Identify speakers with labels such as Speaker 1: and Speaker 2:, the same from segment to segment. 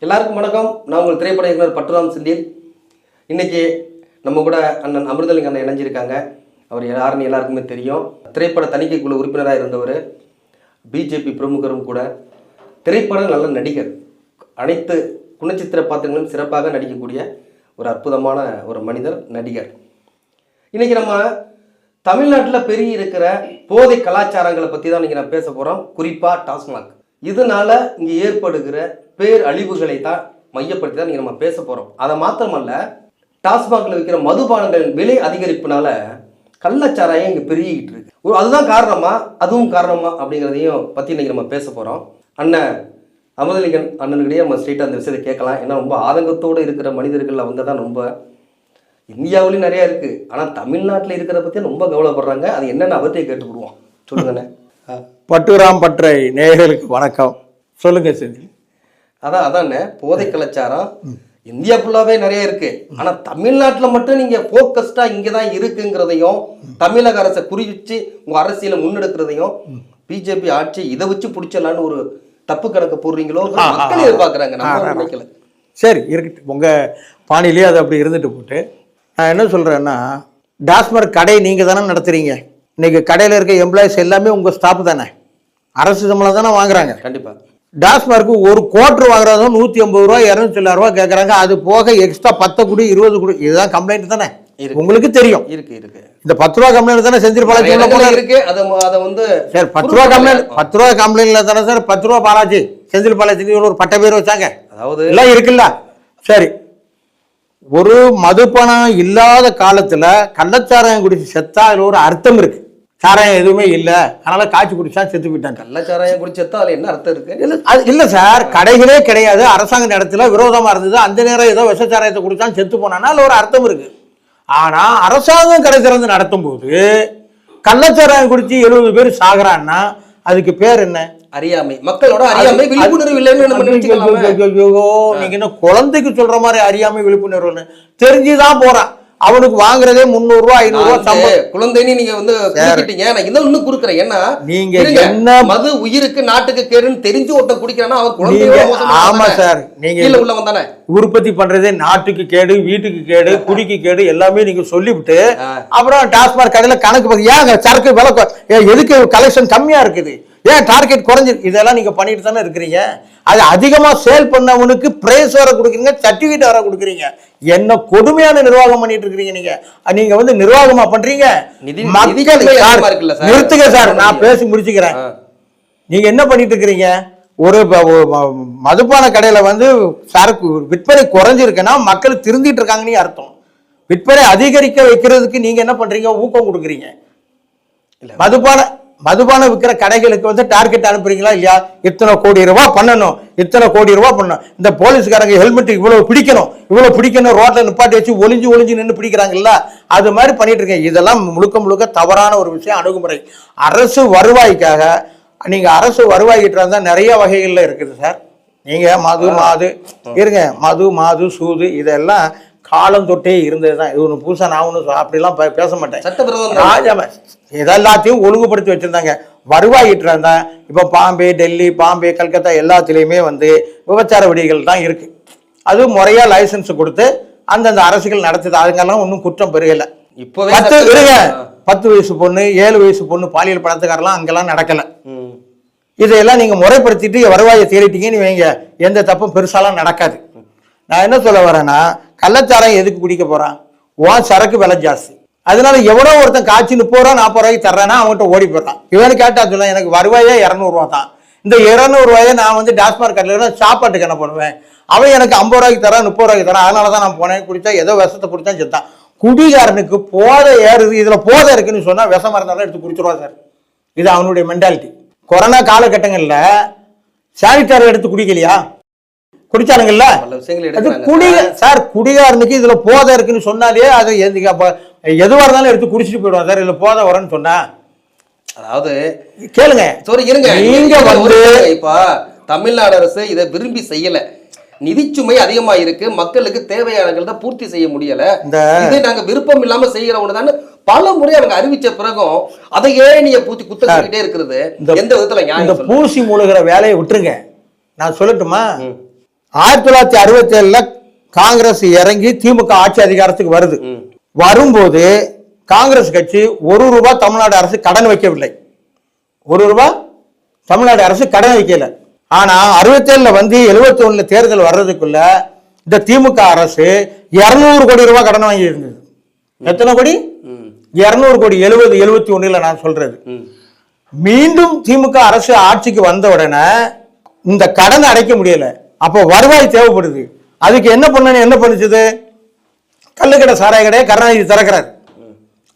Speaker 1: எல்லாருக்கும் வணக்கம். நான் உங்கள் திரைப்பட இயக்குனர் பட்டுராம் செந்தில். இன்னைக்கு நம்ம கூட அண்ணன் அமிர்தலிங்க அண்ணன் இணைஞ்சிருக்காங்க. அவர் யாருன்னு எல்லாருக்குமே தெரியும். திரைப்பட தணிக்கை குழு உறுப்பினராக இருந்தவர், பிஜேபி பிரமுகரும் கூட, திரைப்பட நல்ல நடிகர், அனைத்து குணச்சித்திர பாத்திரங்களும் சிறப்பாக நடிக்கக்கூடிய ஒரு அற்புதமான ஒரு மனிதர், நடிகர். இன்னைக்கு நம்ம தமிழ்நாட்டில் பெரிய இருக்கிற போதை கலாச்சாரங்களை பற்றி தான் இன்னைக்கு நான் பேச போகிறோம். குறிப்பாக டாஸ்மாக். இதனால இங்கே ஏற்படுகிற பேர் அழிவுகளை தான் மையப்படுத்தி தான் இங்கே நம்ம பேச போகிறோம். அதை மாத்திரமல்ல, டாஸ்மாகில் விற்கிற மதுபானங்கள் விலை அதிகரிப்புனால கள்ளச்சாராயம் இங்கே பெருகிக்கிட்டு இருக்கு. அதுதான் காரணமா, அதுவும் காரணமா அப்படிங்கிறதையும் பற்றி இன்னைக்கு நம்ம பேச போகிறோம். அண்ணன் அமிர்தலிங்கன் அண்ணனுக்கிட்டே நம்ம ஸ்ட்ரெயிட்டாக அந்த விஷயத்தை கேட்கலாம். ஏன்னா ரொம்ப ஆதங்கத்தோடு இருக்கிற மனிதர்கள் அவங்க தான் ரொம்ப இந்தியாவிலையும் நிறையா இருக்குது. ஆனால் தமிழ்நாட்டில் இருக்கிறத பற்றி ரொம்ப கவலைப்படுறாங்க. அது என்னென்னு அவர்கிட்டே கேட்டுக்கிடுவோம். சொல்லுங்கண்ணே.
Speaker 2: பட்டுராம் பற்றை நேயர்களுக்கு வணக்கம். சொல்லுங்க செந்தில்.
Speaker 1: அதானே போதை கலாச்சாரம் இந்தியா ஃபுல்லாவே நிறைய இருக்கு. ஆனா தமிழ்நாட்டுல மட்டும் நீங்க போக்கஸ்டா இங்கதான் இருக்குங்கிறதையும், தமிழக அரசை குறிச்சு உங்க அரசியலை முன்னெடுக்கிறதையும், பிஜேபி ஆட்சி இதை வச்சு பிடிச்சலான்னு ஒரு தப்பு கணக்கு போடுறீங்களோ மக்கள் எதிர்பார்க்கறாங்க. நம்ம நினைக்கல.
Speaker 2: சரி இருக்கட்டும், உங்க பாணிலேயே அது அப்படி இருந்துட்டு போட்டு, நான் என்ன சொல்றேன்னா, டாஸ்மாக் கடை நீங்க தானே நடத்துறீங்க. இன்னைக்கு கடையில் இருக்க எம்ப்ளாயிஸ் எல்லாமே உங்க ஸ்டாஃப் தானே, அரசு சம்பளம் தானே வாங்குறாங்க.
Speaker 1: கண்டிப்பா.
Speaker 2: டாஸ்மார்க்கு ஒரு குவார்டர் வாங்குறதோ 150 ரூபா 200 ரூபா கேட்கறாங்க. அது போக எக்ஸ்ட்ரா 10 குடி 20 குடி, இதுதான் கம்ப்ளைண்ட் தானே, உங்களுக்கு தெரியும்.
Speaker 1: இருக்கு இருக்கு.
Speaker 2: இந்த 10 ரூபா கம்ப்ளைண்ட் தானே செந்தில் பாலாஜி
Speaker 1: இருக்கு. அதை வந்து
Speaker 2: சார் 10 ரூபா கம்ப்ளைண்ட்ல தானே சார் 10 ரூபா பாலாஜி, செந்தில் பாலாஜி ஒரு பட்ட பேர் வச்சாங்க. அதாவது எல்லாம் இருக்குல்ல. சரி, ஒரு மதுப்பணம் இல்லாத காலத்துல கள்ளச்சாராயம் குடிச்சு செத்தா அதுல ஒரு அர்த்தம் இருக்கு. சாராயம் எதுவுமே இல்லை, அதனால காய்ச்சி குடிச்சா செத்து போயிட்டாங்க.
Speaker 1: கள்ளச்சாராயம் குடிச்சா அதுல என்ன அர்த்தம் இருக்கு?
Speaker 2: இல்ல சார், கடைகளே கிடையாது, அரசாங்க இடத்துல விரோதமா இருந்தது, அந்த நேரம் ஏதோ விஷச்சாராயத்தை குடிச்சான் செத்து போனான்னா அதுல ஒரு அர்த்தம் இருக்கு. ஆனா அரசாங்கம் கடை திறந்து நடத்தும் போது கள்ளச்சாராயம் குடிச்சு 70 பேர் சாகுறான்னா அதுக்கு பேர் என்ன?
Speaker 1: அறியாமை. மக்களோட அறியாமை, விழிப்புணர்வு இல்லைன்னு.
Speaker 2: நீங்க என்ன குழந்தைக்கு சொல்ற மாதிரி அறியாமை விழிப்புணர்வுன்னு தெரிஞ்சுதான் போறான். அவனுக்கு வாங்குறதே 300 ரூபா 500 ரூபா சம்பளம்.
Speaker 1: குழந்தைன்னு நீங்க வந்து குடிக்கிட்டீங்க. நான் இதை இன்னும் குடுக்குறேன். ஏன்னா
Speaker 2: நீங்க என்ன
Speaker 1: மது உயிருக்கு நாட்டுக்கு கேடுன்னு தெரிஞ்சு ஒருத்தன் குடிக்கிறான்னா அவன் குழந்தையோட மோசமா.
Speaker 2: ஆமா சார், நீங்க
Speaker 1: உள்ள வந்தானே
Speaker 2: உற்பத்தி பண்றதே நாட்டுக்கு கேடு, வீட்டுக்கு கேடு, குடிக்கு கேடு எல்லாமே நீங்க சொல்லிவிட்டு அப்புறம் டாஸ்மாக் கடையில கணக்கு ஏன் சரக்கு விலை எதுக்கு கலெக்ஷன் கம்மியா இருக்குது, ஏன் டார்கெட் குறைஞ்சிருக்கு, இதெல்லாம் நீங்க பண்ணிட்டு தானே இருக்கிறீங்க. அது அதிகமா சேல் பண்ணவனுக்கு பிரைஸ் வர கொடுக்குறீங்க, சர்டிபிகேட் வர கொடுக்குறீங்க. என்ன கொடுமையான நிர்வாகம் பண்ணிட்டு இருக்கிறீங்க நீங்க. நீங்க வந்து நிர்வாகமா பண்றீங்க. நிறுத்துங்க சார், நான் பேசி முடிச்சுக்கிறேன். நீங்க என்ன பண்ணிட்டு இருக்கிறீங்க? ஒரு மதுபான கடையில வந்து சரக்கு விற்பனை குறைஞ்சிருக்குன்னா மக்கள் திருந்திட்டு இருக்காங்கன்னு அர்த்தம். விற்பனை அதிகரிக்க வைக்கிறதுக்கு நீங்க என்ன பண்றீங்க? ஊக்கம் கொடுக்குறீங்க. மதுபான விற்கிற கடைகளுக்கு வந்து டார்கெட் அனுப்புறீங்களா இல்லையா? இத்தனை கோடி ரூபாய் பண்ணணும், இத்தனை கோடி ரூபாய் பண்ணணும். இந்த போலீஸ்காரங்க ஹெல்மெட் இவ்வளவு பிடிக்கணும், ரோட்ல நிப்பாட்டி வச்சு ஒளிஞ்சு நின்று பிடிக்கிறாங்கல்ல, அது மாதிரி பண்ணிட்டு இருக்கேன். இதெல்லாம் முழுக்க தவறான ஒரு விஷயம், அணுகுமுறை. அரசு வருவாய்க்காக நீங்க அரசு வருவாய்கிட்ட இருந்தா நிறைய வகைகள்ல இருக்குது சார். நீங்க மது சூது இதெல்லாம் காலம் தொட்டே இருந்ததுதான். இது ஒன்று புதுசா நான் ஒன்று அப்படிலாம் பேச மாட்டேன். இதெல்லாத்தையும் ஒழுங்குபடுத்தி வச்சிருந்தாங்க. வருவாயிட்டு இருந்தா இப்போ டெல்லி, கல்கத்தா எல்லாத்துலேயுமே வந்து விபச்சார விடிகள் தான் இருக்கு. அது முறையா லைசன்ஸ் கொடுத்து அந்தந்த அரசுகள் நடத்துது. அதுங்கெல்லாம் ஒன்றும் குற்றம் பெருகலை. இப்போ 10 வயசு பொண்ணு 7 வயசு பொண்ணு பாலியல் படத்துக்காரெல்லாம் அங்கெல்லாம் நடக்கலை. இதையெல்லாம் நீங்க முறைப்படுத்திட்டு வருவாயை தேடிட்டீங்கன்னு வைங்க, எந்த தப்பும் பெருசாலாம் நடக்காது. நான் என்ன சொல்ல வரேன்னா, கள்ளச்சாராயம் எதுக்கு குடிக்க போறான்? சரக்கு விலை ஜாஸ்தி, அதனால எவ்வளோ ஒருத்தன் காய்ச்சி 30 ரூபா 40 ரூபாய்க்கு தர்றேன்னா அவன்கிட்ட ஓடி போடுறான். இவனு கேட்டா சொல்ல, எனக்கு வருவாயே 200 ரூபா தான். இந்த 200 ரூபாயை நான் வந்து டாஸ்மாக் கடையில் சாப்பாட்டுக்கு என்ன பண்ணுவேன்? அவன் எனக்கு 50 ரூபாய்க்கு தரான், 30 ரூபாய்க்கு தரான். அதனாலதான் நான் போனேன், குடிச்சா ஏதோ விஷத்தை குடித்தான் செத்தான். குடிகாரனுக்கு போதை ஏறுது, இதுல போதை இருக்குன்னு சொன்னா விஷமா இருந்தாலும் எடுத்து குடிச்சிருவா சார். இது அவனுடைய மென்டாலிட்டி. கொரோனா காலகட்டங்கள்ல சானிட்டர் எடுத்து குடிக்கலையா? குடிச்சானுங்கல்ல. சார் குடிகாரனுக்கு இதுல போதை இருக்குன்னு சொன்னாலே அது எதுவா இருந்தாலும் எடுத்து குடிச்சிட்டு போயிடுவான் சார். இதுல போதை வரன்னு சொன்னா, அதாவது கேளுங்க, நீங்க வந்து
Speaker 1: இப்ப தமிழ்நாடு அரசு இதை விரும்பி செய்யல. நிதிச்சுமை அதிகமா இருக்கு, மக்களுக்கு தேவையானதை பூர்த்தி செய்ய முடியல. இதை நாங்க விருப்பம் இல்லாம செய்யறவங்க தான் பல முறை அவங்க அறிவிச்ச பிறகும் அதையே நீங்க பூத்தி குத்திட்டே இருக்கிறது எந்த விதத்துல?
Speaker 2: இந்த பூசி மூழ்கிற வேலையை விட்டுருங்க. நான் சொல்லட்டுமா? 1967 காங்கிரஸ் இறங்கி திமுக ஆட்சி அதிகாரத்துக்கு வருது. வரும்போது காங்கிரஸ் கட்சி ₹1 தமிழ்நாடு அரசு கடன் வைக்கவில்லை. ₹1 தமிழ்நாடு அரசு கடன் வைக்கல. ஆனா 67 வந்து 71 தேர்தல் வர்றதுக்குள்ள இந்த திமுக அரசு ₹200 கோடி கடன் வாங்கி இருந்தது. எத்தனை கோடி? 200 கோடி. 71 நான் சொல்றது. மீண்டும் திமுக அரசு ஆட்சிக்கு வந்த உடனே இந்த கடன் அடைக்க முடியல. அப்போ வருவாய் தேவைப்படுது. அதுக்கு என்ன பண்ணுச்சு? கள்ளுக்கடை சாராய கடையை கருணாநிதி திறக்கிறார்.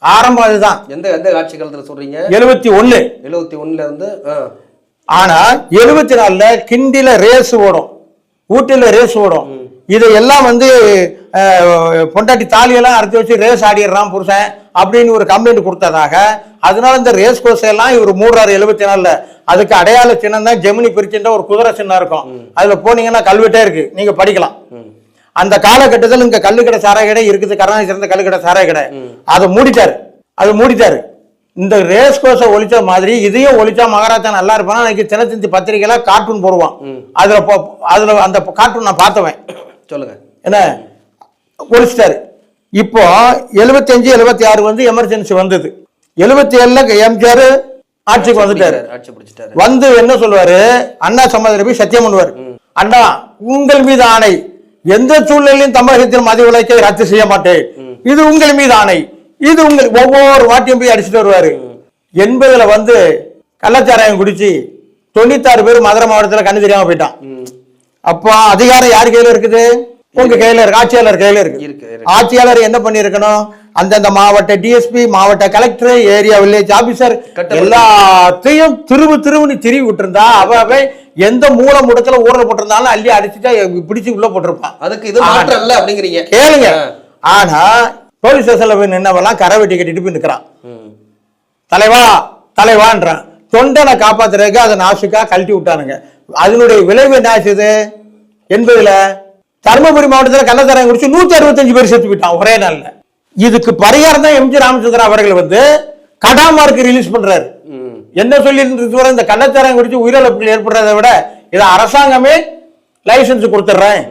Speaker 2: ஆரம்பம் அதுதான்.
Speaker 1: எந்த ஆட்சி காலத்துல சொல்றீங்க?
Speaker 2: 71
Speaker 1: இருந்து.
Speaker 2: ஆனா 74 கிண்டில ரேஸ் ஓடும், ஊட்டில ரேஸ் ஓடும். இதையெல்லாம் வந்து பொண்டாட்டி தாலியெல்லாம் அறுத்து வச்சு ரேஸ் ஆடிடுறான் புருஷன் அப்படின்னு ஒரு கம்ப்ளைண்ட் கொடுத்ததாக. அதனால இந்த ரேஸ் கோர்ஸ் எல்லாம் இவர் மூடுறாரு 74. அதுக்கு அடையாள சின்னம் தான் ஜெமினி பிரிச்சுன்ற ஒரு குதிரை சின்னம் இருக்கும். அதுல போனீங்கன்னா கல்வெட்டே இருக்கு, நீங்க படிக்கலாம். அந்த காலகட்டத்தில் இங்க கள்ளுக்கடை சாராய கடை இருக்குது, கருணாநிதி சிறந்த கள்ளுக்கடை சாராய கடை. அதை மூடிட்டாரு. இந்த ரேஸ் கோர்ஸை ஒழிச்ச மாதிரி இதையும் ஒழிச்சா மகாராஜா நல்லா இருப்பான். அன்னைக்கு தினத்தந்தி பத்திரிகையில கார்ட்டூன் போடுவான். அதுல அந்த கார்ட்டூன் நான் பார்த்தவன்.
Speaker 1: சொல்லுங்க
Speaker 2: என்ன ஒழிச்சிட்டாரு. இப்போ 75 76 வந்து எமர்ஜென்சி வந்தது. 77 எம்ஜிஆர் ஆட்சிக்கு வந்துட்டாரு. வந்து என்ன சொல்லுவாரு? அண்ணா சமாதியில போய் சத்தியம் பண்ணுவாரு. அண்ணா உங்கள் மீது ஆணை, எந்த சூழ்நிலையும் தமிழகத்தில் மது விலக்கை ரத்து செய்ய மாட்டேன், இது உங்கள் மீது ஆணை, இது உங்கள். ஒவ்வொரு வாட்டியும் போய் அடிச்சுட்டு வருவாரு. 80 வந்து கள்ளச்சாராயம் குடிச்சு 96 பேர் மதுரை மாவட்டத்தில் கண்ணு தெரியாம போயிட்டான். அப்போ அதிகாரம் யார் கையில இருக்குது? உங்க கையில இருக்கு, ஆட்சியாளர் கையில இருக்கு. ஆட்சியாளர் என்ன பண்ணிருக்கணும்? அந்தந்த மாவட்ட டிஎஸ்பி, மாவட்ட கலெக்டர், ஏரியா வில்லேஜ் ஆபீசர் எல்லாத்தையும் திருவுன்னு திருவி விட்டுருந்தா அவ எந்த மூல முடத்துல ஊரல் போட்டிருந்தாலும் அள்ளி அடிச்சுட்டா பிடிச்சு உள்ள போட்டிருப்பான்.
Speaker 1: அதுக்கு இது மாற்றம் இல்ல அப்படிங்கிறீங்க.
Speaker 2: கேளுங்க. ஆனா போலீஸ் ஸ்டேஷன்ல போய் நின்னவெல்லாம் கரை வெட்டி கட்டிட்டு போய் நிக்கிறான். தலைவான்றான். தொண்டனை காப்பாத்துறதுக்கு அதை நாசுக்கா கழட்டி விட்டானுங்க. அதனுடைய விளைவு என்ன ஆச்சுது? 80 தருமபுரி மாவட்டத்தில் கள்ளச்சாராயம் குடிச்சு 165 பேர் செத்து போயிட்டான் ஒரே நாள்ல. இதுக்கு பரிகாரம் தான் எம்ஜி ராமச்சந்திரன் அவர்கள் வந்து கடாமார்க்கு ரிலீஸ் பண்றாரு. என்ன சொல்லி இந்த கள்ளச்சாராயம் குடிச்சு உயிரிழப்புகள் ஏற்படுறதை விட இதை அரசாங்கமே லைசன்ஸ் கொடுத்துட்றேன்,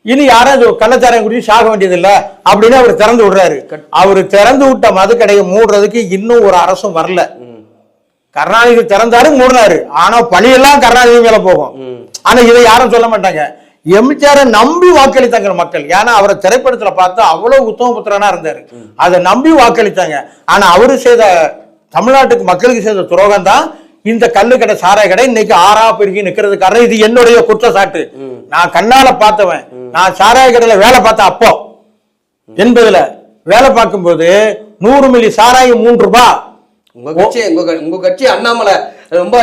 Speaker 2: இனி யாரும் கள்ளச்சாராயம் குடிச்சு சாக வேண்டியது இல்லை அப்படின்னு அவர் திறந்து விடுறாரு. அவர் திறந்து விட்ட மதுக்கடையை மூடுறதுக்கு இன்னும் ஒரு அரசும் வரல. கருணாநிதி திறந்தாரு, மூடினாரு. ஆனா பழியெல்லாம் கருணாநிதி மேல போகும். ஆனா இதை யாரும் சொல்ல மாட்டாங்க. எம்ஜிஆர நம்பி வாக்களித்தாங்க மக்கள். ஏன்னா அவரை திரைப்படத்துல பார்த்தா அவ்வளவு உத்தம புத்திரனா இருந்தாரு. அதை நம்பி வாக்களித்தாங்க. ஆனா அவரு செய்த தமிழ்நாட்டுக்கு மக்களுக்கு செய்த துரோகம் தான் இந்த கள்ளுக்கடை சாராய கடை இன்னைக்கு ஆறா பெருகி நிக்கிறது. காரணம் இது என்னுடைய குற்றச்சாட்டு. நான் கண்ணால பார்த்தவன். நான் சாராய கடையில வேலை பார்த்தேன். அப்போ 80 வேலை பார்க்கும்போது 100 மில்லி சாராயம் ₹3.
Speaker 1: உங்க கட்சி அண்ணாமலை ரொம்ப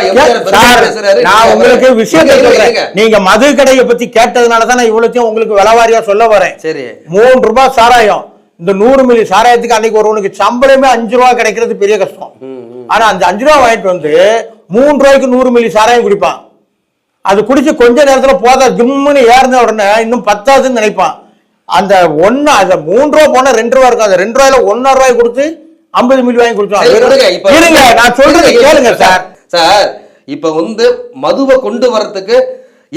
Speaker 2: நான் உங்களுக்கு விஷயத்தை சொல்றேன். நீங்க மது கடையை பத்தி கேட்டதுனாலதான் நான் இவ்வளத்தையும் உங்களுக்கு விலவாரியா சொல்ல வரேன். சரி, ₹3 சாராயம். இந்த 100 மில்லி சாராயத்துக்கு அன்னைக்கு ஒருவனுக்கு சம்பளமே ₹5 கிடைக்கிறது பெரிய கஷ்டம். ஆனா அந்த ₹5 வாங்கிட்டு வந்து ₹3 100 மில்லி சாராயம் குடிப்பான். அது குடிச்சு கொஞ்ச நேரத்துல போதா ஜிம்முன்னு ஏறின உடனே இன்னும் 10ஆதுன்னு நினைப்பான். அந்த ₹3 போனா ₹2 இருக்கும். அந்த ₹2 ₹1.5 கொடுத்து 50 மில்லி வாங்கி கொடுத்தோம். நான் சொல்றது கேளுங்க சார்.
Speaker 1: சார் இப்ப வந்து மதுவை கொண்டு வரதுக்கு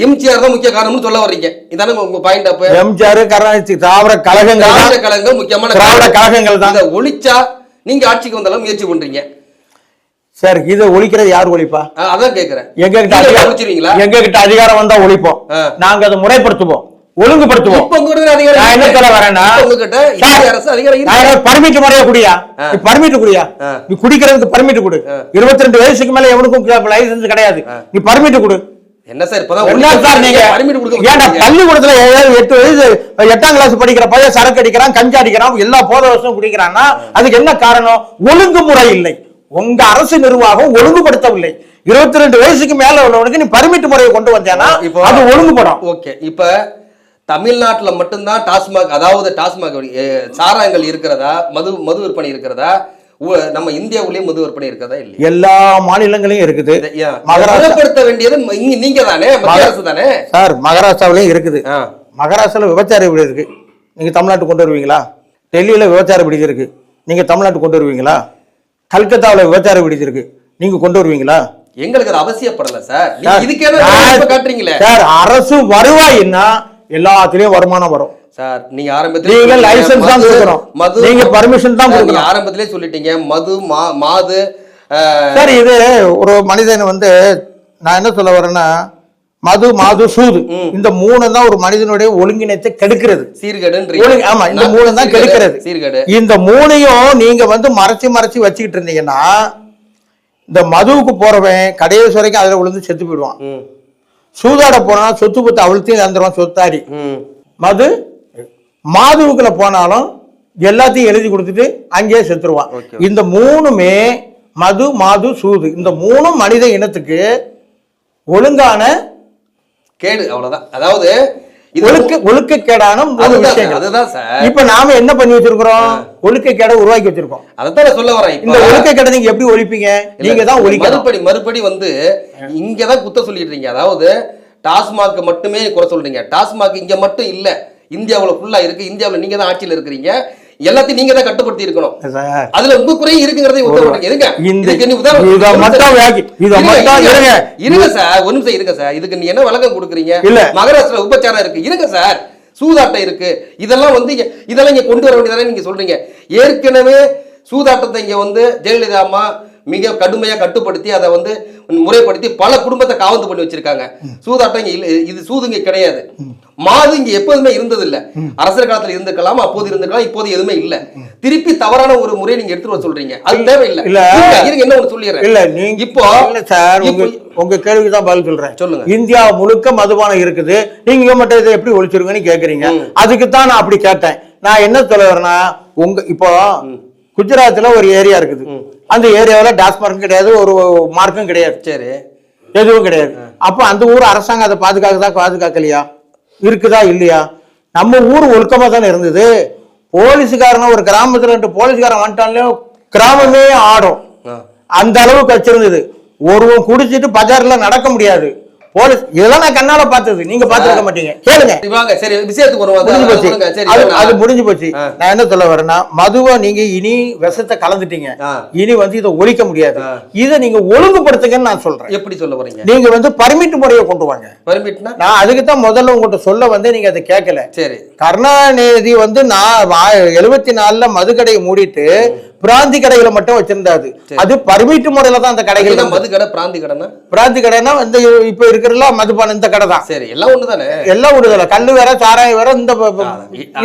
Speaker 1: எம்ஜிஆர் தான் முக்கிய காரணம்னு சொல்ல வர்றீங்க. இதானே உங்க பாயிண்ட். அப்ப எம்ஜிஆர் கருணாநிதி திராவிட கழகங்கள் முக்கியமான திராவிட கழகங்கள் தான். ஒழிச்சா நீங்க ஆட்சிக்கு வந்தாலும் முயற்சி பண்றீங்க சார். இதை ஒழிக்கிறது யார் ஒழிப்பா? அதான் கேக்குறேன். எங்க கிட்ட அதிகாரம் வந்தா ஒழிப்போம். நாங்க அதை முறைப்படுத்துவோம், ஒழுங்குபடுத்துவோம். என்ன சொல்ல வரேன்னா பர்மிட் முறையா குடியா, பர்மிட் குடியா, நீ குடிக்கிறதுக்கு பர்மிட் கொடு. 22 வயசுக்கு மேல எவனுக்கும் லைசன்ஸ் கிடையாது. நீ பர்மிட் கொடு. என்ன சார் பள்ளிக்கூடத்துல 8 வயசு 8ஆம் கிளாஸ் படிக்கிற பையன் சரக்கு அடிக்கிறான், கஞ்சா அடிக்கிறான், எல்லா போத வருஷம் குடிக்கிறான்னா அதுக்கு என்ன காரணம்? ஒழுங்குமுறை இல்லை. உங்க அரசு நிர்வாகம் ஒழுங்குபடுத்தவில்லை. 22 வயசுக்கு மேல உள்ளவனுக்கு நீ பர்மிட் முறையை கொண்டு வந்தேன்னா அது ஒழுங்குபடும். ஓகே, இப்ப தமிழ்நாட்டுல மட்டும்தான் டாஸ்மாக், அதாவது டாஸ்மாக் சாராயங்கள் இருக்கிறதா, மது விற்பனை இருக்கிறதா? நம்ம இந்தியாவுலயே மது விற்பனை இருக்கிறதா? இல்லை, எல்லா மாநிலங்களையும் இருக்குது. மகாராஷ்டிரப்படுத்த வேண்டியது நீங்க தானே, மத்திய அரசு தானே சார். மகாராஷ்டிராவிலையும் இருக்குது. மகாராஷ்டிரால விபச்சார வீடு இருக்கு, நீங்க தமிழ்நாட்டு கொண்டு வருவீங்களா? டெல்லியில விபச்சார விடுதி இருக்கு, நீங்க தமிழ்நாட்டு கொண்டு வருவீங்களா? கல்கத்தாவில் விபச்சார விடுதி இருக்கு, நீங்க கொண்டு வருவீங்களா? எங்களுக்கு அது அவசியப்படல சார். நீங்க இதுக்கே காட்டுறீங்களே
Speaker 2: சார். அரசு வருவாய்னா எல்லாத்துலயும் வருமானம் வரும்
Speaker 1: சார். நீங்க ஆரம்பத்துல
Speaker 2: நீங்க லைசென்ஸ் தான் கொடுக்கணும், மது நீங்க பர்மிஷன் தான் கொடுக்கணும்.
Speaker 1: ஆரம்பத்திலே சொல்லிட்டீங்க மது மாது.
Speaker 2: சார் இது ஒரு மனிதன் வந்து நான் என்ன சொல்ல வரேன்னா மது மாது சூது இந்த மூணு தான் ஒரு மனிதனுடைய ஒழுங்கினத்தை கெடுக்கிறது.
Speaker 1: சீர்கேடு.
Speaker 2: ஆமா, இந்த மூணு தான் கெடுக்கிறது.
Speaker 1: சீர்கேடு.
Speaker 2: இந்த மூணையும் நீங்க வந்து மறைச்சு வச்சுக்கிட்டு இருந்தீங்கன்னா இந்த மதுவுக்கு போறவன் கடைசி வரைக்கும் அதுல விழுந்து செத்து போயிடுவான். சூதாட போனா சொத்து பத்து அவ்வளத்தையும் இழந்துருவான் சொத்தாரி. மாதுவுக்குள்ள போனாலும் எல்லாத்தையும் எழுதி கொடுத்துட்டு அங்கேயே செத்துருவான். இந்த மூணுமே மது மாது சூது இந்த மூணும் மனித இனத்துக்கு ஒழுங்கான
Speaker 1: கேடு. அவ்வளவுதான். அதாவது
Speaker 2: ஒழுக்கக்கேடான மூணு விஷயங்கள். இப்ப நாம என்ன பண்ணி வச்சிருக்கிறோம்? ஒழுக்கக்கேடை உருவாக்கி வச்சிருக்கோம்.
Speaker 1: அதான் சொல்ல வரேன்.
Speaker 2: இந்த ஒழுக்கக்கேடை நீங்க எப்படி ஒழிப்பீங்க? நீங்க தான் ஒழிக்கணும்.
Speaker 1: மறுபடி வந்து இங்கதான் குத்த சொல்லிட்டு இருக்கீங்க. அதாவது டாஸ்மாக் மட்டுமே குறை சொல்றீங்க. டாஸ்மாக் இங்க மட்டும் இல்ல, இந்தியாவுல ஃபுல்லா இருக்கு. இந்தியாவுல நீங்க தான் ஆட்சியில் இருக்கிறீங்க, எல்லாத்தையும் நீங்க தான் கட்டுப்படுத்தி இருக்கணும். அதுல உங்க குறை இருக்குங்கறதை இருங்க சார். ஒரு நிமிஷம் இருங்க சார். இதுக்கு நீ என்ன விளக்கம் கொடுக்குறீங்க? மகாராஷ்டிரா உபச்சாரம் இருக்கு, இருங்க சார். சூதாட்டம் இருக்கு. இதெல்லாம் வந்து இதெல்லாம் இங்க கொண்டு வர வேண்டியதானே நீங்க சொல்றீங்க. ஏற்கனவே சூதாட்டத்தை இங்க வந்து ஜெயலலிதா அம்மா மிக கடுமையா கட்டுப்படுத்தி அதை வந்து முறைப்படுத்தி பல குடும்பத்தை காவந்து பண்ணி வச்சிருக்காங்க. சூதாட்டம் இது சூதுங்க கிடையாது. மாது இங்க எப்போதுமே இருந்தது இல்ல. அரசர் காலத்துல இருந்திருக்கலாம், அப்போது இருந்திருக்கலாம், இப்போது எதுவுமே இல்ல. திருப்பி தவறான ஒரு முறையை நீங்க எடுத்துட்டு வர சொல்றீங்க. அது தேவையில்லை. என்ன ஒண்ணு சொல்லிடுறேன். இல்ல நீங்க இப்போ
Speaker 2: உங்க கேள்விக்குதான் பதில் சொல்றேன்.
Speaker 1: சொல்லுங்க.
Speaker 2: இந்தியா முழுக்க மதுபானம் இருக்குது, நீங்க மட்டும் இதை எப்படி ஒழிச்சிருங்கன்னு கேக்குறீங்க. அதுக்குத்தான் நான் அப்படி கேட்டேன். நான் என்ன சொல்ல வரேன்னா, உங்க இப்போ குஜராத்ல ஒரு ஏரியா இருக்குது. அந்த ஏரியாவில் டாஸ்மார்க்கும் கிடையாது, ஒரு மார்க்கும் கிடையாது.
Speaker 1: சரி,
Speaker 2: எதுவும் கிடையாது. அப்ப அந்த ஊர் அரசாங்கம் அதை பாதுகாக்கலையா? இருக்குதா இல்லையா? நம்ம ஊர் ஒழுக்கமா தானே இருந்தது. போலீஸுக்காரன ஒரு கிராமத்துல 2 போலீஸ்காரன் வந்துட்டாலே கிராமமே ஆடும். அந்த அளவுக்கு வச்சிருந்தது. ஒருவன் குடிச்சிட்டு பஜார்ல நடக்க முடியாது. போலீஸ் இதெல்லாம் நான் கண்ணால பார்த்தது, நீங்க பாத்துருக்க மாட்டீங்க. கேளுங்க.
Speaker 1: சரி, விஷயத்துக்கு வருவோம்.
Speaker 2: அது முடிஞ்சு போச்சு. நான் என்ன சொல்ல வரேன்னா, மதுவை நீங்க இனி விஷத்தை கலந்துட்டீங்க, இனி வந்து இதை ஒழிக்க முடியாது. இதை நீங்க ஒழுங்குபடுத்துங்கன்னு நான் சொல்றேன்.
Speaker 1: எப்படி சொல்ல வரீங்க?
Speaker 2: நீங்க வந்து பர்மிட் முறையை கொண்டு வாங்க.
Speaker 1: பர்மிட்னா
Speaker 2: நான் அதுக்கு தான் முதல்ல உங்கள்கிட்ட சொல்ல வந்து நீங்க அதை கேட்கல.
Speaker 1: சரி,
Speaker 2: கருணாநிதி வந்து நான் 74ல மதுக்கடையை மூடிட்டு பிராந்தி கடைகளை மட்டும் வச்சிருந்தாது. அது பர்மிட் முறையில தான் அந்த கடைகள்.
Speaker 1: மது கடை பிராந்தி கடைனா?
Speaker 2: பிராந்தி கடைனா இந்த இப்ப இருக்கிற மதுபானம் இந்த கடை தான்.
Speaker 1: சரி, எல்லாம் ஒண்ணுதானே?
Speaker 2: எல்லாம் ஒண்ணுதானே. கல்லு வேற, சாராயம் வேற, இந்த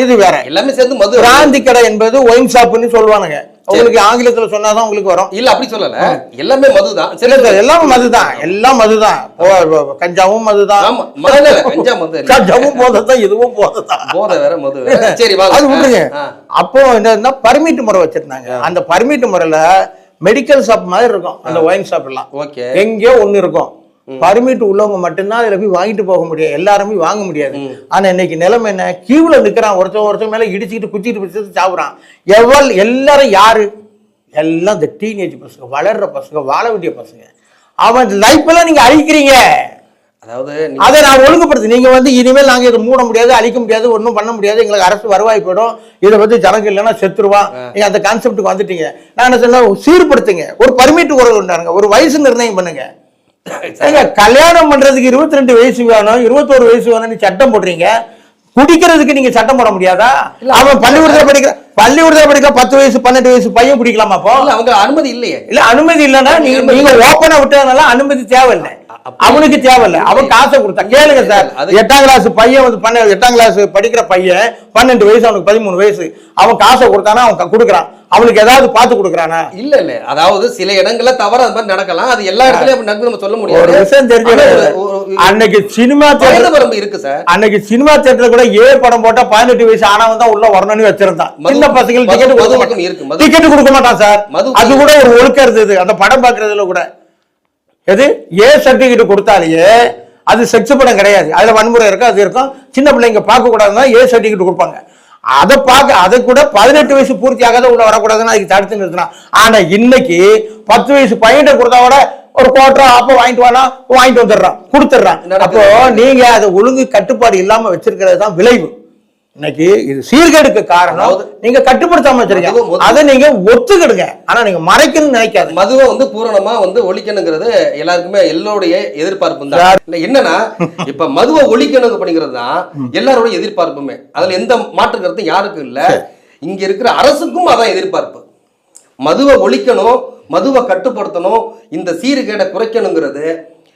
Speaker 2: இது வேற,
Speaker 1: எல்லாமே சேர்ந்து மது.
Speaker 2: பிராந்தி கடை என்பது ஒயின் ஷாப்னு சொல்லுவானுங்க. உங்களுக்கு ஆங்கிலத்துல சொன்னாதான் உங்களுக்கு வரும்.
Speaker 1: இல்ல அப்படி சொல்லல, எல்லாமே மதுதான்.
Speaker 2: எல்லாமே மதுதான், எல்லாம் மதுதான். கஞ்சாவும் மதுதான், கஞ்சாவும் போததான், இதுவும் போததான்.
Speaker 1: போதை வேற, மது வேற. சரி,
Speaker 2: அது விட்டுருங்க. அப்போ என்ன பர்மிட் முறை வச்சிருந்தாங்க. அந்த பர்மிட் முறையில மெடிக்கல் ஷாப் மாதிரி இருக்கும் அந்த ஒயின் ஷாப் எல்லாம். எங்கேயோ ஒண்ணு இருக்கும். பர்மிட் உள்ளவங்க மட்டும்தான் அதுல போய் வாங்கிட்டு போக முடியும், எல்லாருமே வாங்க முடியாது. ஆனா இன்னைக்கு நிலைமை என்ன? கியூல நிக்கிறான், ஒருத்தன் மேல இடிச்சுக்கிட்டு குத்திட்டு பிடிச்சிட்டு சாப்பிடுறான். எல்லாரும் யாரு? எல்லாம் இந்த டீனேஜ் பசங்க, வளர்ற பசங்க, வாழ வேண்டிய பசங்க. அவன் லைஃப் எல்லாம் நீங்க அழிக்கிறீங்க.
Speaker 1: அதாவது
Speaker 2: அதை நான் ஒழுங்குபடுத்து. நீங்க வந்து இனிமேல் நாங்க இதை மூட முடியாது, அழிக்க முடியாது, ஒன்றும் பண்ண முடியாது, எங்களுக்கு அரசு வருவாய் போயிடும், இதை வந்து ஜனங்க இல்லைன்னா செத்துருவான், நீங்க அந்த கான்செப்டுக்கு வந்துட்டீங்க. நான் என்ன சொன்ன, சீர்படுத்துங்க. ஒரு பர்மிட் குரல் உண்டாருங்க, ஒரு வயசு நிர்ணயம் பண்ணுங்க. கல்யாணம் பண்றதுக்கு 22 வயசு வேணும், 21 வயசு வேணும்னு சட்டம் போடுறீங்க. குடிக்கிறதுக்கு நீங்க சட்டம் போட முடியாதா? அவன் பள்ளிக்கூடத்துல படிக்கிற 10 வயசு 12 வயசு பையன் குடிக்கலாமா? அப்போ அவங்க அனுமதி இல்லையே. இல்ல அனுமதி இல்லைன்னா நீங்க ஓப்பனா விட்டதுனால அனுமதி தேவையில்லை, அவனுக்கு தேவையில்லை. அவன் காசை கொடுத்தா. கேளுங்க சார், 8ஆம் கிளாஸ் பையன் வந்து 8ஆம் கிளாஸ் படிக்கிற பையன் 12 வயசு, அவனுக்கு 13 வயசு, அவன் காசை கொடுத்தானா அவன் கொடுக்குறான். அவனுக்கு ஏதாவது பார்த்து கொடுக்குறானா? இல்ல இல்ல, அதாவது சில இடங்கள்ல தவறு அது மாதிரி நடக்கலாம். அது எல்லா இடத்துலயும் நம்ம சொல்ல முடியாது. ஒரு விஷயம் தெரிஞ்சு அன்னைக்கு சினிமா தியேட்டர் இருக்கு சார். அன்னைக்கு சினிமா தியேட்டர்ல கூட படம் போட்டா 18 வயசு ஆனவன் தான் உள்ள வரணும்னு வச்சிருந்தான். சின்ன பசங்களுக்கு டிக்கெட் கொடுக்க மாட்டான் சார். அது கூட ஒரு ஒழுக்கம் இருந்தது அந்த படம் பாக்குறதுல கூட. எது சர்டிபிகேட் கொடுத்தாலேயே அது செக்ஸ் படம் கிடையாது, அதுல வன்முறை இருக்கும், அது இருக்கும். சின்ன பிள்ளைங்க பார்க்க கூடாதுன்னா சர்டிபிகேட் கொடுப்பாங்க. அதை கூட 18 வயசு பூர்த்தி ஆகாத உள்ள வரக்கூடாதுன்னு அதுக்கு தடுத்து நிறுத்தினான். ஆனா இன்னைக்கு 10 வயசு பையன் கொடுத்தா கூட ஒரு குவார்டர் அப்ப வாங்கிட்டு வந்துடுறான், கொடுத்துடுறான். அப்போ நீங்க அதை ஒழுங்கு கட்டுப்பாடு இல்லாம வச்சிருக்கிறது தான் விளைவு. இன்னைக்கு இது சீர்கேடுக்கு காரணம் நீங்க கட்டுப்படுத்தாம வச்சிருக்கீங்க. அதை நீங்க ஒத்துக்கிடுங்க, ஆனா நீங்க மறைக்கணும்னு நினைக்காது.
Speaker 1: மதுவை வந்து பூரணமா வந்து ஒழிக்கணுங்கிறது எல்லாருக்குமே எல்லோருடைய எதிர்பார்ப்பு தான். என்னன்னா இப்ப மதுவை ஒழிக்கணும் அப்படிங்கிறது தான் எல்லாருடைய எதிர்பார்ப்புமே. அதுல எந்த மாற்று கருத்தும் யாருக்கும் இல்ல. இங்க இருக்கிற அரசுக்கும் அதான் எதிர்பார்ப்பு. மதுவை ஒழிக்கணும், மதுவை கட்டுப்படுத்தணும், இந்த சீர்கேடை குறைக்கணுங்கிறது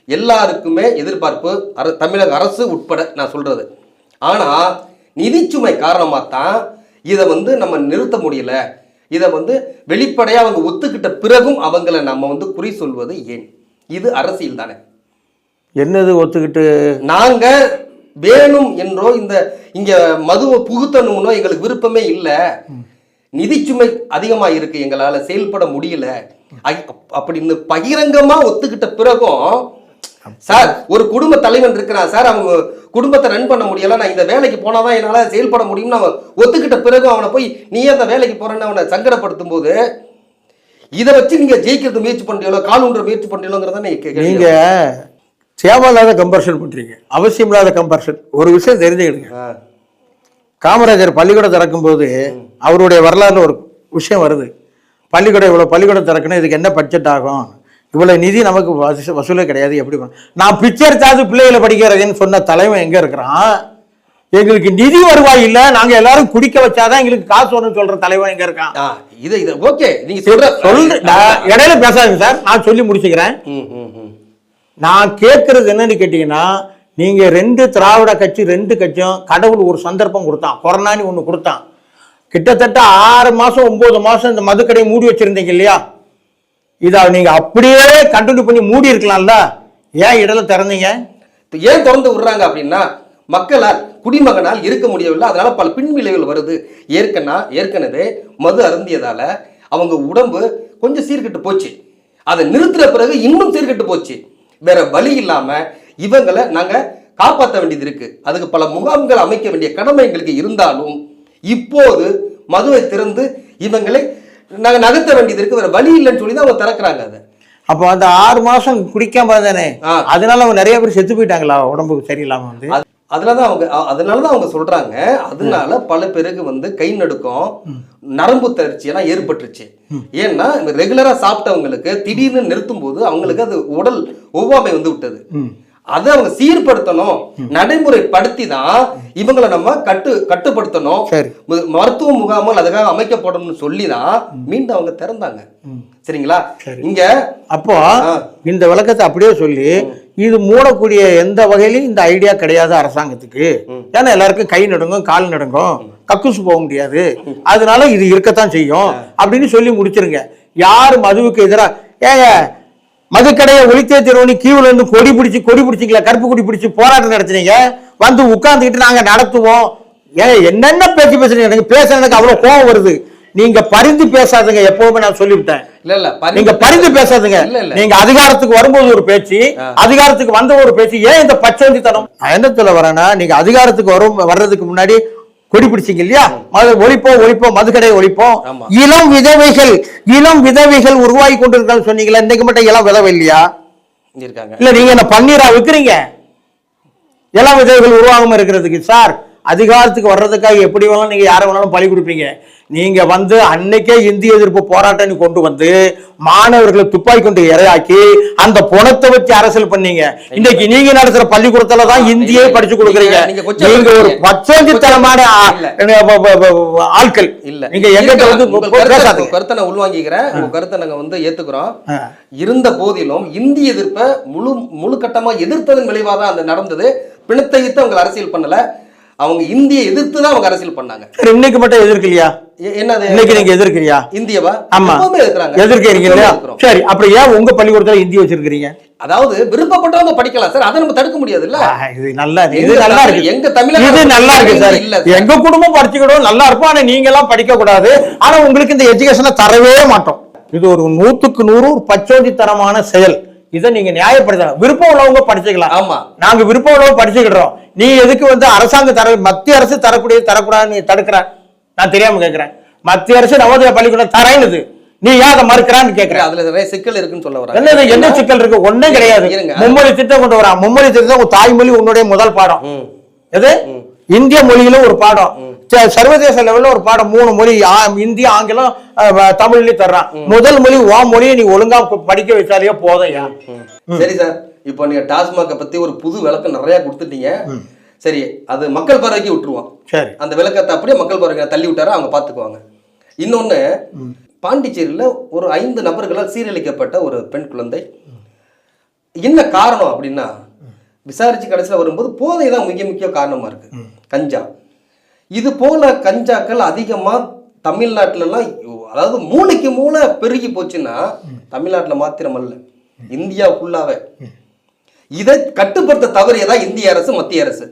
Speaker 1: எல்லாருக்குமே எதிர்பார்ப்பு, தமிழக அரசு உட்பட நான் சொல்றது. ஆனா நிதிச்சுமை காரணமாக தான் இதை வந்து நம்ம நிறுத்த முடியல. இதை வந்து வெளிப்படையாக அவங்க ஒத்துக்கிட்ட பிறகும் அவங்கள நம்ம வந்து குறி சொல்வது ஏன்? இது அரசியல் தானே.
Speaker 2: என்னது ஒத்துக்கிட்டு
Speaker 1: நாங்க வேணும் என்றோ இங்க மதுவை புகுத்தணும்னோ எங்களுக்கு விருப்பமே இல்லை, நிதிச்சுமை அதிகமா இருக்கு, எங்களால செயல்பட முடியல அப்படின்னு பகிரங்கமா ஒத்துக்கிட்ட பிறகும் சார் ஒரு குடும்ப தலைவன் இருக்கிறான் சார், அவங்க குடும்பத்தை ரன் பண்ண முடியல, நான் இந்த வேலைக்கு போனாதான் என்னால செயல்பட முடியும்னு அவன் ஒத்துக்கிட்ட பிறகு அவனை போய் நீ அந்த வேலைக்கு போறேன்னு அவனை சங்கடப்படுத்தும் போது இதை வச்சு நீங்க ஜெயிக்கிறது முயற்சி பண்றீங்களோ, கால் ஊன்ற முயற்சி பண்றீங்களோங்கிறத நீங்க
Speaker 2: தேவையில்லாத கம்பர்ஷன் பண்றீங்க, அவசியம் இல்லாத கம்பர்ஷன். ஒரு விஷயம் தெரிஞ்சுக்கிடுங்க, காமராஜர் பள்ளிக்கூடம் திறக்கும் போது அவருடைய வரலாறுல ஒரு விஷயம் வருது. பள்ளிக்கூடம் இவ்வளவு பள்ளிக்கூடம் திறக்கணும், இதுக்கு என்ன பட்ஜெட் ஆகும், இவ்வளவு நிதி நமக்கு வசூலே கிடையாது, எப்படி நான் பிச்சை எடுத்தாவது பிள்ளைகளை படிக்கிறதுன்னு சொன்ன தலைவன் எங்க இருக்கிறான்? எங்களுக்கு நிதி வருவாய் இல்ல, நாங்க எல்லாரும் குடிக்க வச்சாதான் எங்களுக்கு காசு வரும்னு சொல்ற தலைவன் எங்க இருக்கான்?
Speaker 1: இது ஓகே, நீங்க
Speaker 2: இடையில பேசாதுங்க சார், நான் சொல்லி முடிச்சுக்கிறேன். நான் கேட்கறது என்னன்னு கேட்டீங்கன்னா, நீங்க 2 திராவிட கட்சி 2 கட்சியும் கடவுள் ஒரு சந்தர்ப்பம் கொடுத்தான், கொரோனான்னு ஒண்ணு கொடுத்தான். கிட்டத்தட்ட 6 மாசம் 9 மாசம் இந்த மதுக்கடையை மூடி வச்சிருந்தீங்க இல்லையா? இதை நீங்க அப்படியே கண்டினியூ பண்ணி மூடி இருக்கலாம்ல, ஏன் இடல திறந்தீங்க?
Speaker 1: ஏன் திறந்து விடுறாங்க அப்படின்னா மக்களால் குடிமகனால் இருக்க முடியவில்லை, அதனால பல பின்விளைவுகள் வருது. ஏற்கனவே மது அருந்தியதால அவங்க உடம்பு கொஞ்சம் சீர்கெட்டு போச்சு, அதை நிறுத்துற பிறகு இன்னும் சீர்கெட்டு போச்சு. வேற வழி இல்லாம இவங்களை நாங்க காப்பாற்ற வேண்டியது இருக்கு, அதுக்கு பல முகாம்கள் அமைக்க வேண்டிய கடமை எங்களுக்கு இருந்தாலும் இப்போது மதுவை திறந்து இவங்களை நாங்க நகர்த்த வேண்டியது இருக்கு, வேற வழி இல்லைன்னு சொல்லி தான் அவங்க திறக்கிறாங்க. அதை
Speaker 2: அப்போ அந்த 6 மாசம் குடிக்காம தானே, அதனால அவங்க நிறைய பேர் செத்து போயிட்டாங்களா உடம்புக்கு சரியில்லாம வந்து?
Speaker 1: அதனாலதான் அவங்க சொல்றாங்க, அதனால பல பேருக்கு வந்து கை நடுக்கம் நரம்பு தளர்ச்சி எல்லாம் ஏற்பட்டுருச்சு. ஏன்னா ரெகுலரா சாப்பிட்டவங்களுக்கு திடீர்னு நிறுத்தும் போது அவங்களுக்கு அது உடல் ஒவ்வாமை வந்து விட்டது. அதை அவங்க சீர்படுத்தணும், நடைமுறைப்படுத்தி தான் இவங்களை நம்ம கட்டுப்படுத்தணும், மருத்துவ முகாம்கள் அதுக்காக அமைக்கப்படணும்னு சொல்லிதான் மீண்டும் அவங்க திறந்தாங்க. சரிங்களா? இங்க
Speaker 2: அப்போ இந்த விளக்கத்தை அப்படியே சொல்லி இது மூடக்கூடிய எந்த வகையிலும் இந்த ஐடியா கிடையாது அரசாங்கத்துக்கு. ஏன்னா எல்லாருக்கும் கை நடுங்கும், கால் நடுங்கும், கக்கூசு போக முடியாது, அதனால இது இருக்கத்தான் செய்யும் அப்படின்னு சொல்லி முடிச்சிருங்க. யாரு மதுவுக்கு எதிராக ஏங்க மதுக்கடையை ஒழித்தே திருவணி கீவுல இருந்து கொடி பிடிச்சிங்களா, கருப்பு கொடி பிடிச்சி போராட்டம் நடத்தினீங்க, வந்து உட்கார்ந்துக்கிட்டு நாங்க நடத்துவோம். ஏன் என்னென்ன பேச்சு பேசுறீங்க? எனக்கு பேசுறதுக்கு அவ்வளவு கோபம் வருது. நீங்க பரிந்து பேசாதுங்க, எப்பவுமே நான் சொல்லிவிட்டேன். நீங்க பரிந்து பேசாதுங்க. நீங்க அதிகாரத்துக்கு வரும்போது ஒரு பேச்சு, அதிகாரத்துக்கு வந்த ஒரு பேச்சு. ஏன் இந்த பச்சோந்தித்தனம்? நான் என்ன சொல்ல வரேன்னா, நீங்க அதிகாரத்துக்கு வர்றதுக்கு முன்னாடி கொடி பிடிச்சிங்க இல்லையா, ஒழிப்போம் மதுக்கடையை ஒழிப்போம், இளம் விதவைகள் உருவாகி கொண்டிருக்கான்னு சொன்னீங்களா? இன்னைக்கு மட்டும் இளம் விதவை இல்லையா இருக்காங்க? இல்ல நீங்க என்ன பன்னீரா விற்கிறீங்க இளம் விதவைகள் உருவாகாம இருக்கிறதுக்கு? சார் அதிகாரத்துக்கு வர்றதுக்காக எப்படி வேணாலும் நீங்க யாரை வேணாலும் பலி கொடுப்பீங்க. நீங்க வந்து அன்னைக்கே இந்திய எதிர்ப்பு போராட்டம் கொண்டு வந்து மாணவர்களை துப்பாக்கி கொண்டு இரையாக்கி அந்த பணத்தை வச்சு அரசியல் பண்ணீங்க. இன்னைக்கு நீங்க நடத்துற பள்ளிக்கூடத்துல தான் இந்தியை படிச்சு கொடுக்குறீங்க. நீங்க ஒரு பச்சோந்தித்தனமான ஆட்கள் இல்ல. நீங்க எங்கிட்ட வந்து
Speaker 1: கருத்தை நான் உள்வாங்கிக்கிறேன், உங்க கருத்தை நாங்க வந்து ஏத்துக்கிறோம். இருந்த போதிலும் இந்திய எதிர்ப்பை முழு கட்டமா எதிர்த்ததன் விளைவாதான் அது நடந்தது. பிணத்தையிட்டு அவங்க அரசியல் பண்ணல, அவங்க இந்தியை எதிர்த்து தான் அவங்க அரசியல் பண்ணாங்க.
Speaker 2: இன்னைக்கு மட்டும் எதிர்க்கலையா?
Speaker 1: என்னது
Speaker 2: இன்னைக்கு நீங்க எதிர்க்கிறியா இந்தியவா? ஆமா எதிர்க்கிறீங்க இல்லையா? சரி, அப்படி ஏன் உங்க பள்ளிக்கூடத்துல இந்தி வச்சிருக்கீங்க?
Speaker 1: அதாவது விருப்பப்பட்டவங்க படிக்கலாம் சார், அதை நம்ம தடுக்க முடியாது இல்ல.
Speaker 2: இது நல்லா இருக்கு, எங்க தமிழ் இது நல்லா இருக்கு சார். எங்க குடும்பம் படிச்சுக்கிடும் நல்லா இருப்போம், ஆனா நீங்க எல்லாம் படிக்க கூடாது, ஆனா உங்களுக்கு இந்த எஜுகேஷனை தரவே மாட்டோம். இது ஒரு 100க்கு 100 ஒரு பச்சோந்தித்தனமான செயல். இதை நீங்க நியாயப்படுத்த விருப்பம் உள்ளவங்க படிச்சுக்கலாம். ஆமா, நாங்க விருப்பம் உள்ளவங்க படிச்சுக்கிடுறோம். நீ எதுக்கு வந்து அரசாங்கம் மத்திய அரசு தரக்கூடாதுன்னு நீ தடுக்கிற? நான் தெரியாம கேட்கிறேன். மத்திய அரசு நவோதயா பள்ளிக்கூடம் தரேன்னு நீ ஏன் அதை மறுக்கிறான்னு கேட்கிறேன்.
Speaker 1: அதுல நிறைய சிக்கல் இருக்குன்னு சொல்ல வரேன்.
Speaker 2: என்ன சிக்கல் இருக்கு? ஒன்னும் கிடையாது. மும்மொழி திட்டம் கொண்டு வரான். மும்மொழி திட்டம் தாய்மொழி உன்னுடைய முதல் பாடம் எது? இந்திய மொழியில ஒரு பாடம். சர்வதேச லெவல்ல ஒரு பாடம் 3 மொழி இந்தி, ஆங்கிலம், தமிழ்லயும் தர்றான். முதல் மொழி மொழியை நீ ஒழுங்கா படிக்க வச்சாலே போதையா.
Speaker 1: சரி சார், இப்போ நீங்க டாஸ்மாக பத்தி ஒரு புது விளக்கம் நிறைய கொடுத்துட்டீங்க. சரி, அது மக்கள் பார்வைக்கு விட்டுருவோம். சரி, அந்த விளக்கத்தை அப்படியே மக்கள் பார்வைக்கு தள்ளி விட்டாரா அவங்க பாத்துக்குவாங்க. இன்னொன்னு, பாண்டிச்சேரியில ஒரு 5 நபர்களால் சீரழிக்கப்பட்ட ஒரு பெண் குழந்தை. என்ன காரணம் அப்படின்னா, விசாரிச்சு கடைசியில் வரும்போது போதை தான் முக்கிய காரணமா இருக்கு. கஞ்சா, இது போல கஞ்சாக்கள் அதிகமா தமிழ்நாட்டிலலாம், அதாவது மூளைக்கு மூளை பெருகி போச்சுன்னா தமிழ்நாட்டில் மாத்திரம் அல்ல, இந்தியா ஃபுல்லாவே இதை கட்டுப்படுத்த தவறியதா இந்திய அரசு, மத்திய அரசு.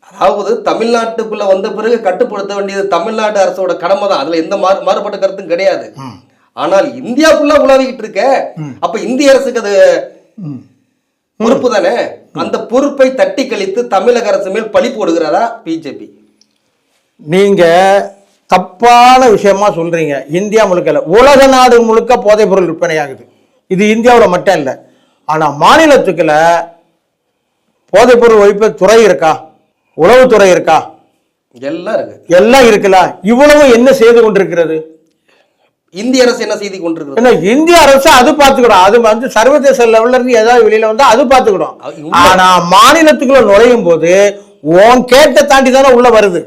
Speaker 1: அதாவது தமிழ்நாட்டுக்குள்ள வந்த பிறகு கட்டுப்படுத்த வேண்டியது தமிழ்நாடு அரசோட கடமை தான். அதுல எந்த மாறுபட்ட கருத்தும் கிடையாது. ஆனால் இந்தியா ஃபுல்லா உலாவிக்கிட்டு இருக்க, அப்ப இந்திய அரசுக்கு அது பொறுப்பு தானே. அந்த பொறுப்பை தட்டி கழித்து தமிழக அரசு மேல் பழி போடுகிறதா பிஜேபி?
Speaker 2: நீங்க தப்பான விஷயமா சொல்றீங்க. இந்தியா முழுக்க, உலக நாடு முழுக்க போதைப் பொருள் விற்பனை ஆகுது. இது இந்தியாவில் மட்டும் இல்லை. ஆனா மாநிலத்துக்குள்ள போதைப் பொருள் ஒழிப்பு துறை இருக்கா, உளவுத்துறை இருக்கா?
Speaker 1: எல்லாம் இருக்கு.
Speaker 2: எல்லாம் இருக்குல்ல. இவ்வளவு என்ன செய்து கொண்டிருக்கிறது
Speaker 1: இந்திய அரசு? என்ன செய்து கொண்டிருக்கிறது?
Speaker 2: என்ன இந்திய அரசு அது பாத்துக்கிடும். அது வந்து சர்வதேச லெவல்ல இருந்து ஏதாவது வெளியில வந்தா அது பாத்துக்கிடும். ஆனா மாநிலத்துக்குள்ள நுழையும் போது உன் கேட்டை தாண்டி தானே உள்ள வருது,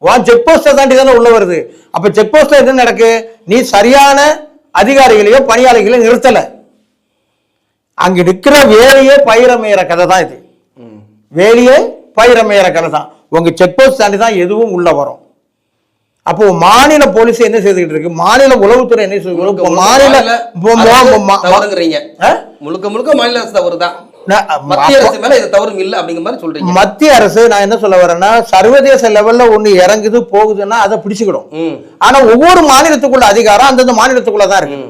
Speaker 2: உன் செக் போஸ்டை தாண்டி தானே உள்ள வருது. அப்ப செக் போஸ்ட்ல என்ன நடக்கு? நீ சரியான அதிகாரிகளையோ பணியாளர்களையோ நிறுத்தல. அங்க நிக்கிற வேலையே பயிரமையிற கதை தான் இது. வேலையே பயிரமையிற கதை தான். உங்க செக் போஸ்ட் தாண்டி தான் எதுவும் உள்ள வரும். அப்போ மாநில போலீஸ் என்ன செய்துகிட்டு இருக்கு, மாநில உளவுத்துறை என்ன செய்து, மாநில
Speaker 1: முழுக்க முழுக்க மாநில அரசு தவறு தான். மத்திய அரசு மேல இது தவறும் இல்ல அப்படிங்கிற மாதிரி சொல்றீங்க.
Speaker 2: மத்திய அரசு, நான் என்ன சொல்ல வரேன்னா, சர்வதேச லெவல்ல ஒண்ணு இறங்குது போகுதுன்னா அதை பிடிச்சுக்கிடும். ஆனா ஒவ்வொரு மாநிலத்துக்குள்ள அதிகாரம் அந்தந்த மாநிலத்துக்குள்ள தான் இருக்கு.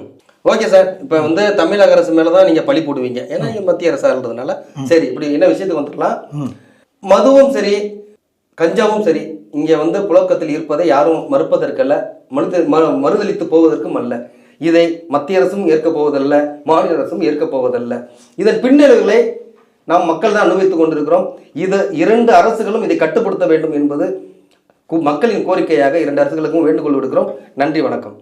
Speaker 1: ஓகே சார், இப்ப வந்து தமிழக அரசு மேலதான் நீங்க பழி போடுவீங்க, ஏன்னா மத்திய அரசா இருந்ததுனால. சரி, இப்படி என்ன விஷயத்துக்கு வந்துடலாம். மதுவும் சரி, கஞ்சாவும் சரி, இங்க வந்து புழக்கத்தில் இருப்பதை யாரும் மறுப்பதற்கல்ல, மறுதளித்து போவதற்கும் அல்ல. இதை மத்திய அரசும் ஏற்க போவதல்ல, மாநில அரசும் ஏற்க போவதல்ல. இதன் பின்னணிகளை நாம் மக்கள் தான் அனுபவித்துக் கொண்டிருக்கிறோம். இது 2 அரசுகளும் இதை கட்டுப்படுத்த வேண்டும் என்பது மக்களின் கோரிக்கையாக 2 அரசுகளுக்கும் வேண்டுகோள் விடுக்கிறோம். நன்றி, வணக்கம்.